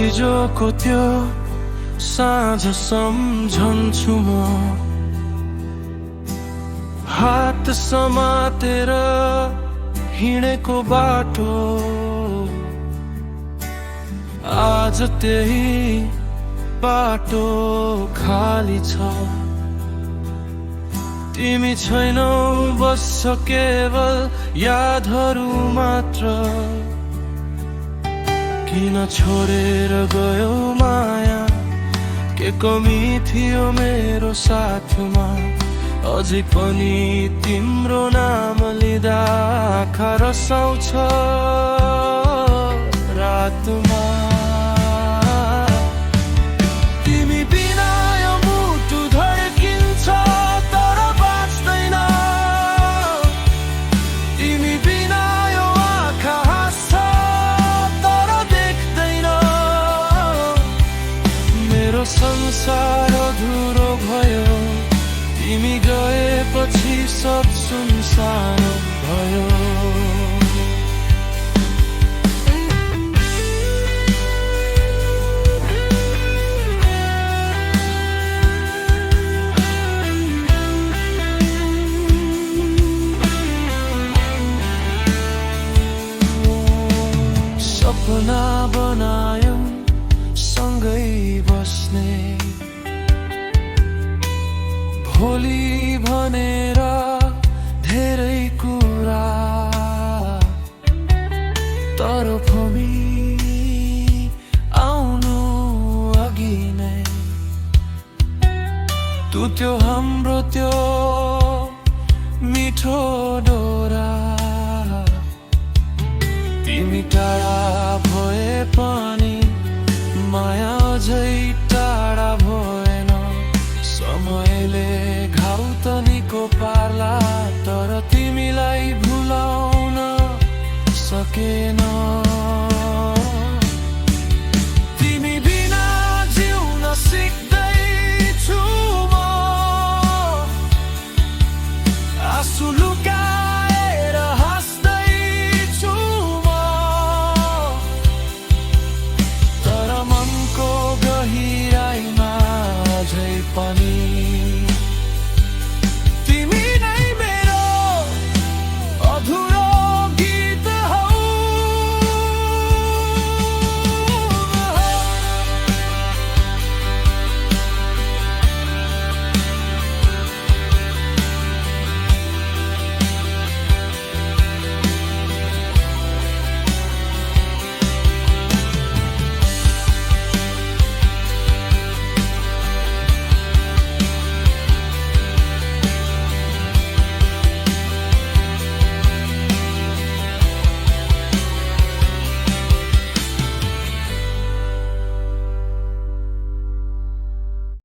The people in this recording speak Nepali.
हिजोको त्यो साँझ सम्झन्छु म हात समातेर हिँडेको बाटो आज त्यही बाटो खाली छ तिमी छैनौ बस्छ केवल यादहरू मात्र किन छोडेर गयो माया के कमी थियो मेरो साथमा अझै पनि तिम्रो नाम लिँदा आँखा रसाउँछ रातमा तिमी बिना यो मुटु धड्किन्छ तर बाँच्दैन तिमी बिना यो आँखा हाँस्छ तर देख्दैन मेरो संसार अधुरो भयो तिमी गएपछि सब सुनसान भयो सपना बनायौं सँगै बस्ने भोलि भनेर धेरै कुरा तर फमी आउनु अघि नै त्यो हाम्रो त्यो मिठो